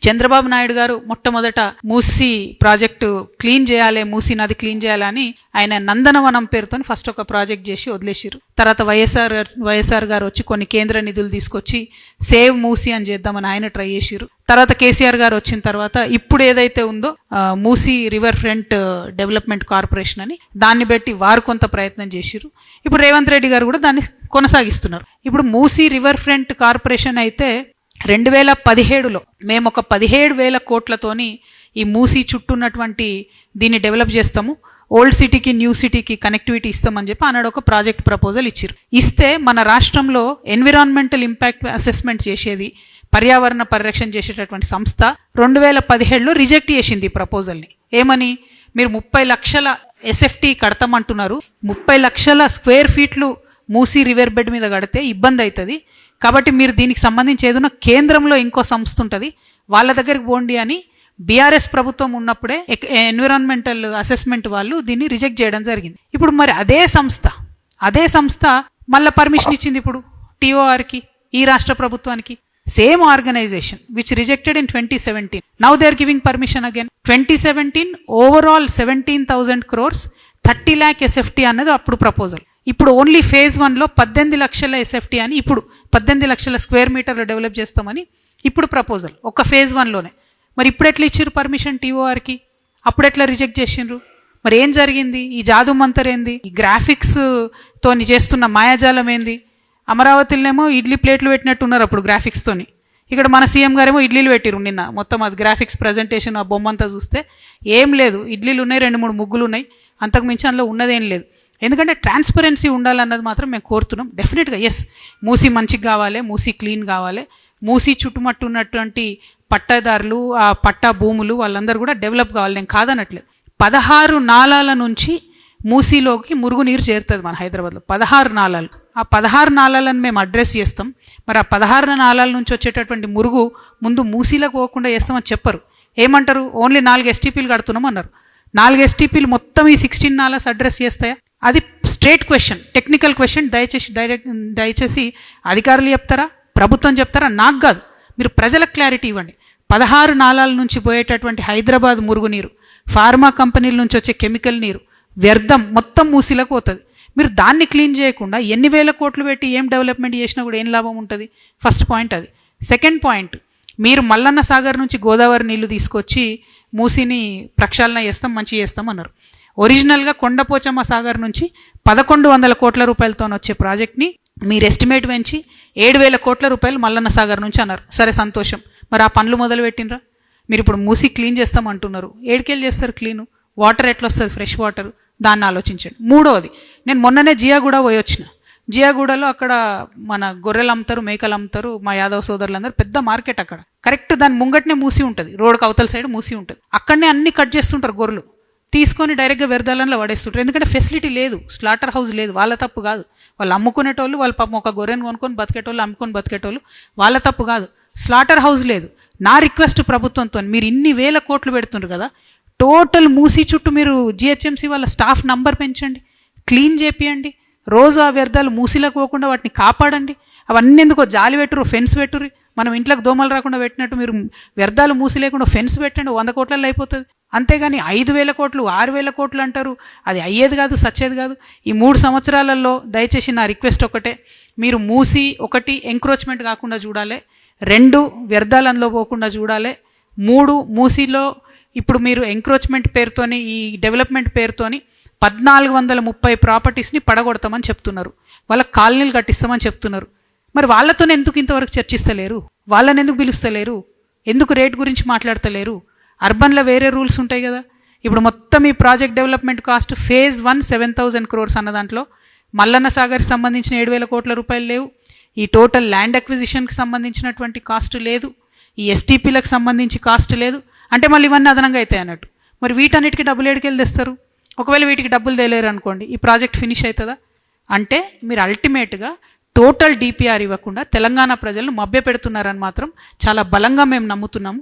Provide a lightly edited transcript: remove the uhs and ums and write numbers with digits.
చంద్రబాబు నాయుడు గారు మొట్టమొదట Musi project clean చేయాలి, మూసీ నది క్లీన్ చేయాలని ఆయన నందనవనం పేరుతో ఫస్ట్ ఒక ప్రాజెక్ట్ చేసి వదిలేసారు. తర్వాత వైఎస్ఆర్ గారు వచ్చి కొన్ని కేంద్ర నిధులు తీసుకొచ్చి సేవ్ మూసీ అని చేద్దామని ఆయన ట్రై చేసిరు. తర్వాత కేసీఆర్ గారు వచ్చిన తర్వాత ఇప్పుడు ఏదైతే ఉందో Musi river front development corporation అని దాన్ని బట్టి వారు కొంత ప్రయత్నం చేసిరు. ఇప్పుడు రేవంత్ రెడ్డి గారు కూడా దాన్ని కొనసాగిస్తున్నారు. ఇప్పుడు మూసీ రివర్ ఫ్రంట్ కార్పొరేషన్ అయితే 2017లో మేము ఒక 17,000 కోట్లతోని ఈ మూసీ చుట్టూ ఉన్నటువంటి దీన్ని డెవలప్ చేస్తాము, ఓల్డ్ సిటీకి న్యూ సిటీకి కనెక్టివిటీ ఇస్తామని చెప్పి అన్నాడు ఒక ప్రాజెక్ట్ ప్రపోజల్ ఇచ్చారు. ఇస్తే మన రాష్ట్రంలో ఎన్విరాన్మెంటల్ ఇంపాక్ట్ అసెస్మెంట్ చేసేది, పర్యావరణ పరిరక్షణ చేసేటటువంటి సంస్థ 2017లో రిజెక్ట్ చేసింది ఈ ప్రపోజల్ని. ఏమని, మీరు 30 లక్షల ఎస్ఎఫ్టీ కడతామంటున్నారు, 30 లక్షల స్క్వేర్ ఫీట్లు మూసీ రివర్ బెడ్ మీద కడితే ఇబ్బంది అవుతుంది, కాబట్టి మీరు దీనికి సంబంధించి ఏదైనా కేంద్రంలో ఇంకో సంస్థ ఉంటుంది వాళ్ళ దగ్గరికి పోండి అని బీఆర్ఎస్ ప్రభుత్వం ఉన్నప్పుడే ఎన్విరాన్మెంటల్ అసెస్మెంట్ వాళ్ళు దీన్ని రిజెక్ట్ చేయడం జరిగింది. ఇప్పుడు మరి అదే సంస్థ మళ్ళీ పర్మిషన్ ఇచ్చింది ఇప్పుడు టీఓఆర్కి, ఈ రాష్ట్ర ప్రభుత్వానికి. Same organisation which rejected in 2017. Now they are giving permission again. 2017 overall 17,000 crores 30 lakh SFT అన్నది అప్పుడు ప్రపోజల్. ఇప్పుడు ఓన్లీ ఫేజ్ 1లో 18 లక్షల ఎస్ఎఫ్టీ అని, ఇప్పుడు 18 లక్షల స్క్వేర్ మీటర్లు డెవలప్ చేస్తామని ఇప్పుడు ప్రపోజల్ ఒక ఫేజ్ 1లోనే. మరి ఇప్పుడు ఎట్లా ఇచ్చారు పర్మిషన్ టీఓఆర్కి, అప్పుడు ఎట్లా రిజెక్ట్ చేసిండ్రు? మరి ఏం జరిగింది? ఈ జాదు మంతర్ ఏంది? ఈ గ్రాఫిక్స్ తోని చేస్తున్న మాయాజాలం ఏంది? అమరావతిలోనేమో ఇడ్లీ ప్లేట్లు పెట్టినట్టున్నారు అప్పుడు గ్రాఫిక్స్తోని, ఇక్కడ మన సీఎం గారేమో ఇడ్లీలు పెట్టిరు నిన్న. మొత్తం అది గ్రాఫిక్స్ ప్రజెంటేషన్ ఆ బొమ్మంతా చూస్తే ఏం లేదు, ఇడ్లీలు ఉన్నాయి, 2-3 ముగ్గులు ఉన్నాయి, అంతకుమించి అందులో ఉన్నదేం లేదు. ఎందుకంటే ట్రాన్స్పరెన్సీ ఉండాలన్నది మాత్రం మేము కోరుతున్నాం. డెఫినెట్గా ఎస్, మూసీ మంచిగా కావాలి, మూసీ క్లీన్ కావాలి, మూసీ చుట్టుమట్టు ఉన్నటువంటి పట్టాదారులు, ఆ పట్టా భూములు వాళ్ళందరూ కూడా డెవలప్ కావాలి, నేను కాదనట్లేదు. 16 నాలాల నుంచి మూసీలోకి మురుగునీరు చేరుతుంది మన హైదరాబాద్లో, 16 నాలాలు. ఆ 16 నాలాలను మేము అడ్రస్ చేస్తాం. మరి ఆ 16 నాలాల నుంచి వచ్చేటటువంటి మురుగు ముందు మూసీలకు పోకుండా చేస్తామని చెప్పరు. ఏమంటారు, ఓన్లీ 4 ఎస్టీపీలు కడుతున్నాం అన్నారు. 4 ఎస్టీపీలు మొత్తం ఈ 16 నాలాస్ అడ్రస్ చేస్తాయా? అది స్ట్రేట్ క్వశ్చన్, టెక్నికల్ క్వశ్చన్. దయచేసి అధికారులు చెప్తారా, ప్రభుత్వం చెప్తారా, నాకు కాదు, మీరు ప్రజలకు క్లారిటీ ఇవ్వండి. 16 నాలాల నుంచి పోయేటటువంటి హైదరాబాద్ మురుగునీరు, ఫార్మా కంపెనీల నుంచి వచ్చే కెమికల్ నీరు, వ్యర్థం మొత్తం మూసీలకు పోతుంది. మీరు దాన్ని క్లీన్ చేయకుండా ఎన్ని వేల కోట్లు పెట్టి ఏం డెవలప్మెంట్ చేసినా కూడా ఏం లాభం ఉంటుంది? ఫస్ట్ పాయింట్ అది. సెకండ్ పాయింట్, మీరు మల్లన్న సాగర్ నుంచి గోదావరి నీళ్లు తీసుకొచ్చి మూసీని ప్రక్షాళన చేస్తాం, మంచి చేస్తాం అన్నారు. ఒరిజినల్గా కొండపోచమ్మ సాగర్ నుంచి 1,100 కోట్ల రూపాయలతో వచ్చే ప్రాజెక్ట్ని మీరు ఎస్టిమేట్ పెంచి 7,000 కోట్ల రూపాయలు మల్లన్న సాగర్ నుంచి అన్నారు. సరే, సంతోషం. మరి ఆ పనులు మొదలు పెట్టినరా? మీరు ఇప్పుడు మూసీ క్లీన్ చేస్తాం అంటున్నారు, ఏడుకెళ్ళి చేస్తారు క్లీను? వాటర్ ఎట్లా వస్తుంది, ఫ్రెష్ వాటర్? దాన్ని ఆలోచించండి. మూడవది, నేను మొన్ననే జియాగూడ పోయి వచ్చిన. జియాగూడలో అక్కడ మన గొర్రెలు అమ్ముతారు, మేకలు అమ్ముతారు, మా యాదవ్ సోదరులందరూ, పెద్ద మార్కెట్ అక్కడ. కరెక్ట్ దాని ముంగట్నే మూసి ఉంటుంది, రోడ్కి అవతల సైడ్ మూసి ఉంటుంది. అక్కడనే అన్ని కట్ చేస్తుంటారు గొర్రెలు, తీసుకొని డైరెక్ట్గా వ్యర్థాలలో పడేస్తుంటారు. ఎందుకంటే ఫెసిలిటీ లేదు, స్లాటర్ హౌస్ లేదు. వాళ్ళ తప్పు కాదు, వాళ్ళు అమ్ముకునేటోళ్ళు, వాళ్ళ పాపం ఒక గొర్రెను కొనుక్కొని బతికేటోళ్ళు, అమ్ముకొని బతికేటోళ్ళు, వాళ్ళ తప్పు కాదు. స్లాటర్ హౌస్ లేదు. నా రిక్వెస్ట్ ప్రభుత్వంతో, మీరు ఇన్ని వేల కోట్లు పెడుతున్నారు కదా, టోటల్ మూసీ చుట్టూ మీరు జిహెచ్ఎంసీ వాళ్ళ స్టాఫ్ నంబర్ పెంచండి, క్లీన్ చేపియండి, రోజు ఆ వ్యర్థాలు మూసీలకు పోకుండా వాటిని కాపాడండి. అవన్నీ ఎందుకో జాలి పెట్టురు, ఫెన్స్ పెట్టుర్రి. మనం ఇంట్లోకి దోమలు రాకుండా పెట్టినట్టు మీరు వ్యర్థాలు మూసి లేకుండా ఫెన్స్ పెట్టండి, 100 కోట్లలో అయిపోతుంది. అంతేగాని 5,000 కోట్లు 6,000 కోట్లు అంటారు, అది అయ్యేది కాదు, సచ్చేది కాదు. ఈ 3 సంవత్సరాలలో దయచేసి నా రిక్వెస్ట్ ఒకటే, మీరు మూసి 1 ఎంక్రోచ్మెంట్ కాకుండా చూడాలి, 2 వ్యర్థాలు అందులో పోకుండా చూడాలి, 3 మూసీలో ఇప్పుడు మీరు ఎంక్రోచ్మెంట్ పేరుతోని, ఈ డెవలప్మెంట్ పేరుతోని 1,430 ప్రాపర్టీస్ని పడగొడతామని చెప్తున్నారు, వాళ్ళకి కాలనీలు కట్టిస్తామని చెప్తున్నారు. మరి వాళ్ళతోనే ఎందుకు ఇంతవరకు చర్చిస్తలేరు? వాళ్ళని ఎందుకు పిలుస్తలేరు? ఎందుకు రేట్ గురించి మాట్లాడతలేరు? అర్బన్లో వేరే రూల్స్ ఉంటాయి కదా. ఇప్పుడు మొత్తం ఈ project development cost phase 1 7,000 crores అన్న దాంట్లో మల్లన్న సాగర్కి సంబంధించిన 7,000 కోట్ల రూపాయలు లేవు, ఈ టోటల్ ల్యాండ్ అక్విజిషన్కి సంబంధించినటువంటి కాస్ట్ లేదు, ఈ ఎస్టీపీలకు సంబంధించి కాస్ట్ లేదు. అంటే మళ్ళీ ఇవన్నీ అదనంగా అవుతాయి అన్నట్టు. మరి వీటన్నిటికీ డబ్బులు ఏడికెళ్ళి తెస్తారు? ఒకవేళ వీటికి డబ్బులు తేలేరు అనుకోండి, ఈ ప్రాజెక్ట్ ఫినిష్ అవుతుందా? అంటే మీరు అల్టిమేట్గా టోటల్ డిపిఆర్ ఇవ్వకుండా తెలంగాణ ప్రజలను మభ్య పెడుతున్నారని మాత్రం చాలా బలంగా మేము నమ్ముతున్నాము.